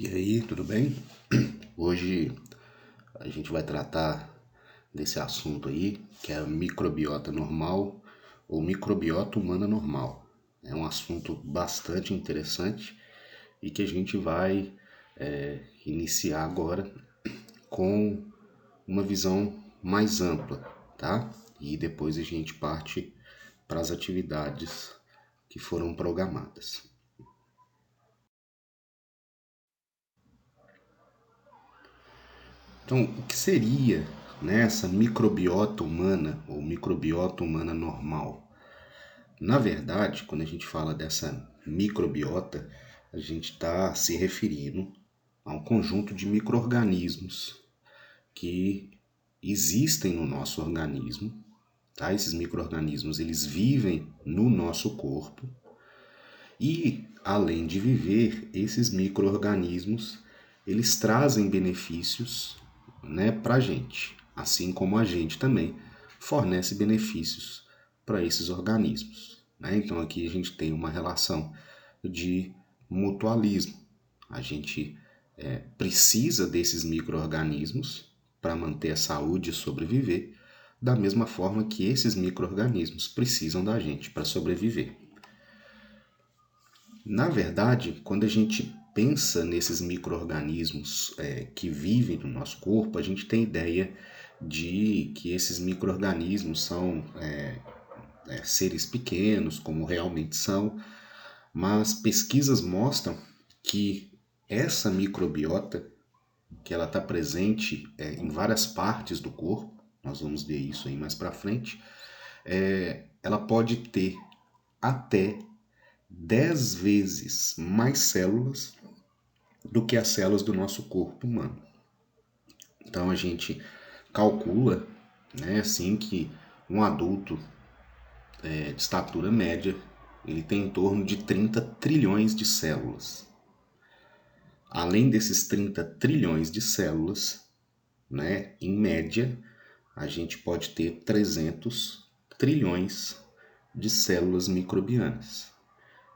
E aí, tudo bem? Hoje a gente vai tratar desse assunto aí, que é a microbiota normal ou microbiota humana normal. É um assunto bastante interessante e que a gente vai iniciar agora com uma visão mais ampla, tá? E depois a gente parte para as atividades que foram programadas. Então, o que seria, né, essa microbiota humana ou microbiota humana normal? Na verdade, quando a gente fala dessa microbiota, a gente está se referindo a um conjunto de micro-organismos que existem no nosso organismo, tá? Esses micro-organismos, eles vivem no nosso corpo e, além de viver, esses micro-organismos, eles trazem benefícios, né, para a gente, assim como a gente também fornece benefícios para esses organismos, né? Então aqui a gente tem uma relação de mutualismo. A gente precisa desses micro-organismos para manter a saúde e sobreviver, da mesma forma que esses micro-organismos precisam da gente para sobreviver. Na verdade, quando a gente pensa nesses micro-organismos que vivem no nosso corpo, a gente tem ideia de que esses micro-organismos são seres pequenos, como realmente são, mas pesquisas mostram que essa microbiota, que ela está presente em várias partes do corpo, nós vamos ver isso aí mais para frente, ela pode ter até 10 vezes mais células do que as células do nosso corpo humano. Então a gente calcula, né, assim que um adulto de estatura média ele tem em torno de 30 trilhões de células. Além desses 30 trilhões de células, né, em média, a gente pode ter 300 trilhões de células microbianas.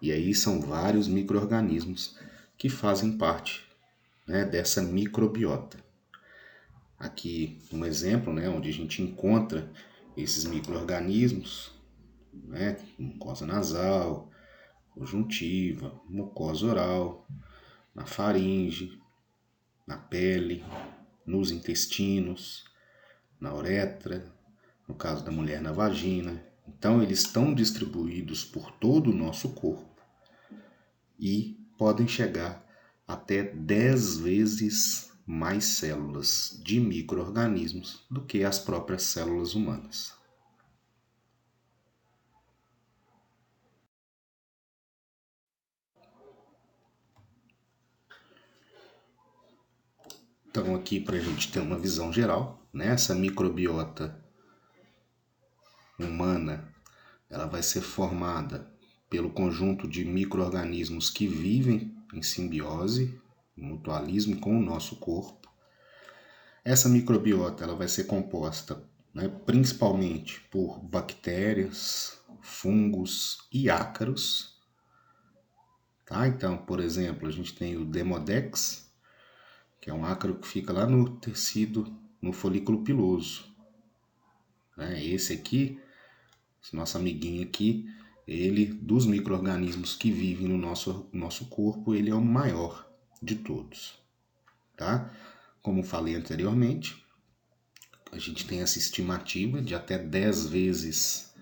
E aí são vários micro-organismos que fazem parte, né, dessa microbiota. Aqui um exemplo, né, onde a gente encontra esses micro-organismos, né, mucosa nasal, conjuntiva, mucosa oral, na faringe, na pele, nos intestinos, na uretra, no caso da mulher na vagina. Então eles estão distribuídos por todo o nosso corpo e podem chegar até 10 vezes mais células de micro-organismos do que as próprias células humanas. Então aqui para a gente ter uma visão geral, né, essa microbiota humana ela vai ser formada pelo conjunto de micro-organismos que vivem em simbiose, mutualismo com o nosso corpo. Essa microbiota ela vai ser composta, né, principalmente por bactérias, fungos e ácaros. Tá? Então, por exemplo, a gente tem o Demodex, que é um ácaro que fica lá no tecido, no folículo piloso. Né? Esse aqui, esse nosso amiguinho aqui, ele, dos micro-organismos que vivem no nosso corpo, ele é o maior de todos. Tá? Como falei anteriormente, a gente tem essa estimativa de até 10 vezes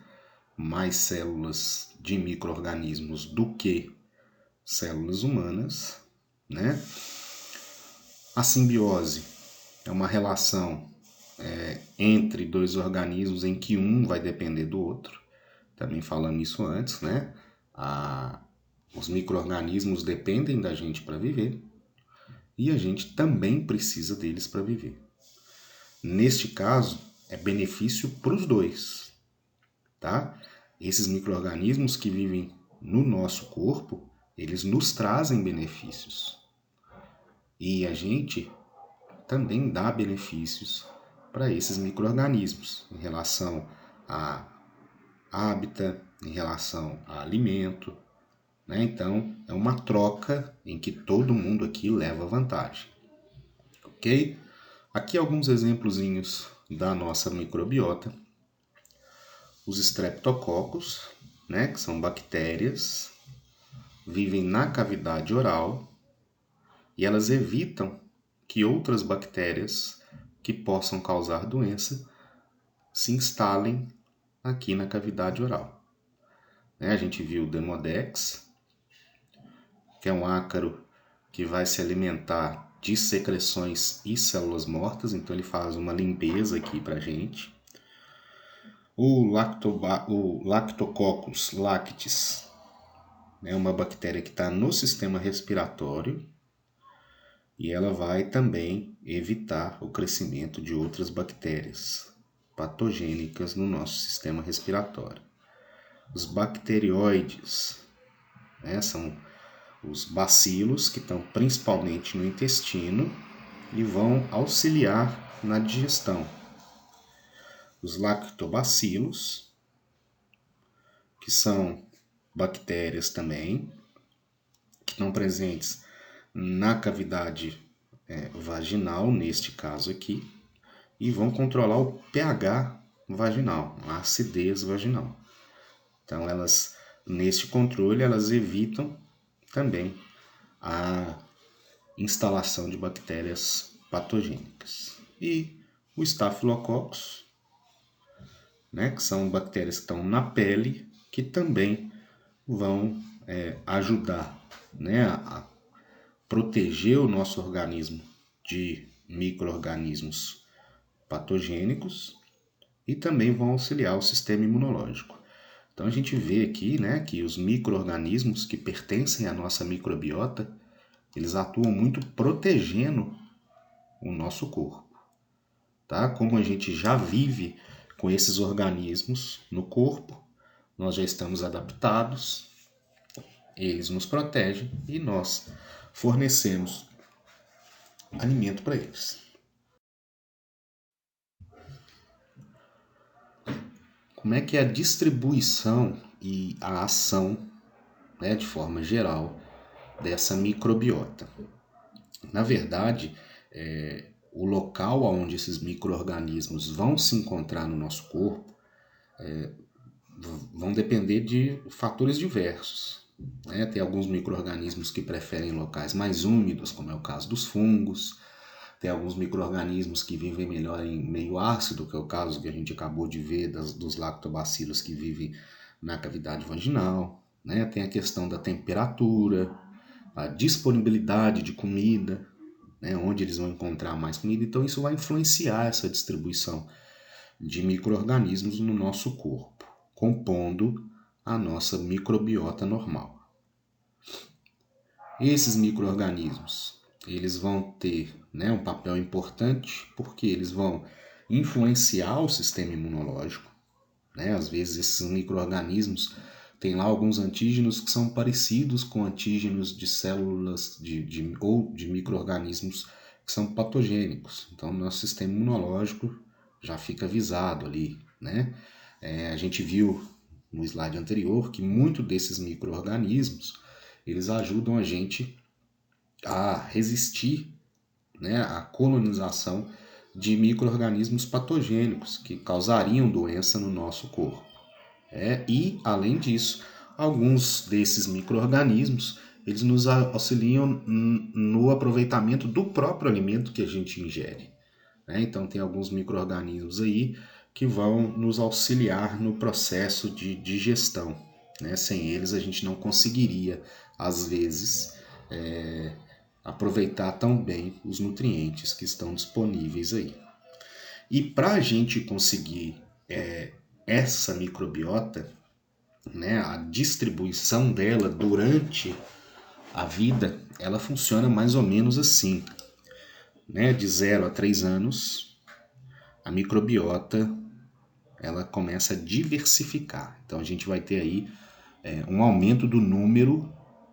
mais células de micro-organismos do que células humanas, né? A simbiose é uma relação entre dois organismos em que um vai depender do outro. Também falamos isso antes, né? Os micro-organismos dependem da gente para viver e a gente também precisa deles para viver. Neste caso, é benefício para os dois, tá? Esses micro-organismos que vivem no nosso corpo, eles nos trazem benefícios. E a gente também dá benefícios para esses micro-organismos em relação a hábitat, em relação a alimento, né? Então, é uma troca em que todo mundo aqui leva vantagem, ok? Aqui alguns exemplozinhos da nossa microbiota. Os streptococcus, né, que são bactérias, vivem na cavidade oral e elas evitam que outras bactérias que possam causar doença se instalem aqui na cavidade oral. A gente viu o Demodex, que é um ácaro que vai se alimentar de secreções e células mortas, então ele faz uma limpeza aqui para a gente. O Lactococcus lactis é uma bactéria que está no sistema respiratório e ela vai também evitar o crescimento de outras bactérias patogênicas no nosso sistema respiratório. Os bacteroides, né, são os bacilos que estão principalmente no intestino e vão auxiliar na digestão. Os lactobacilos, que são bactérias também, que estão presentes na cavidade vaginal, neste caso aqui, e vão controlar o pH vaginal, a acidez vaginal. Então, neste controle, elas evitam também a instalação de bactérias patogênicas. E o Staphylococcus, né, que são bactérias que estão na pele, que também vão ajudar, né, a proteger o nosso organismo de micro-organismos patogênicos e também vão auxiliar o sistema imunológico. Então a gente vê aqui, né, que os micro-organismos que pertencem à nossa microbiota, eles atuam muito protegendo o nosso corpo. Tá? Como a gente já vive com esses organismos no corpo, nós já estamos adaptados, eles nos protegem e nós fornecemos alimento para eles. Como é que é a distribuição e a ação, né, de forma geral, dessa microbiota? Na verdade, o local onde esses micro-organismos vão se encontrar no nosso corpo vão depender de fatores diversos. Né? Tem alguns micro-organismos que preferem locais mais úmidos, como é o caso dos fungos. Tem alguns micro-organismos que vivem melhor em meio ácido, que é o caso que a gente acabou de ver dos lactobacilos que vivem na cavidade vaginal. Né? Tem a questão da temperatura, a disponibilidade de comida, né? Onde eles vão encontrar mais comida. Então isso vai influenciar essa distribuição de micro-organismos no nosso corpo, compondo a nossa microbiota normal. Esses micro-organismos, eles vão ter, né, um papel importante porque eles vão influenciar o sistema imunológico. Né? Às vezes esses micro-organismos têm lá alguns antígenos que são parecidos com antígenos de células ou de micro-organismos que são patogênicos. Então, nosso sistema imunológico já fica avisado ali. Né? A gente viu no slide anterior que muitos desses micro-organismos eles ajudam a gente a resistir, né, à colonização de micro-organismos patogênicos que causariam doença no nosso corpo. E, além disso, alguns desses micro-organismos eles nos auxiliam no aproveitamento do próprio alimento que a gente ingere. Então, tem alguns micro-organismos aí que vão nos auxiliar no processo de digestão. Sem eles, a gente não conseguiria, às vezes, aproveitar tão bem os nutrientes que estão disponíveis aí. E para a gente conseguir essa microbiota, né, a distribuição dela durante a vida, ela funciona mais ou menos assim. Né, de 0 a 3 anos, a microbiota ela começa a diversificar. Então a gente vai ter aí um aumento do número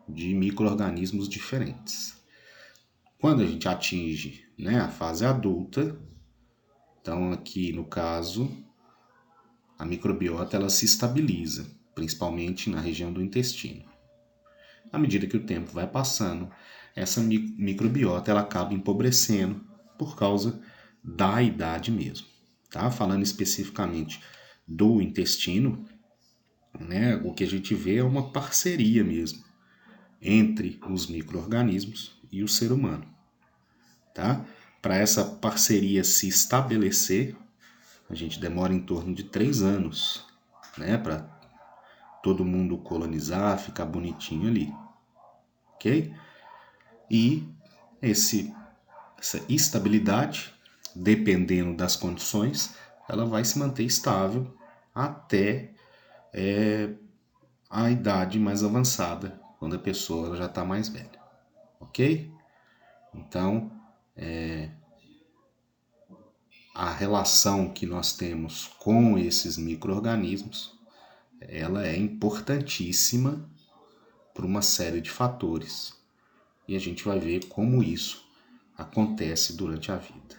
de micro-organismos diferentes. Quando a gente atinge, né, a fase adulta, então aqui no caso, a microbiota ela se estabiliza, principalmente na região do intestino. à medida que o tempo vai passando, essa microbiota ela acaba empobrecendo por causa da idade mesmo. Tá? Falando especificamente do intestino, né, o que a gente vê é uma parceria mesmo entre os micro-organismos e o ser humano. Tá? Para essa parceria se estabelecer, a gente demora em torno de 3 anos, né, para todo mundo colonizar, ficar bonitinho ali, ok? E essa estabilidade, dependendo das condições, ela vai se manter estável até a idade mais avançada, quando a pessoa já está mais velha, ok? Então, a relação que nós temos com esses micro-organismos, ela é importantíssima por uma série de fatores. E a gente vai ver como isso acontece durante a vida.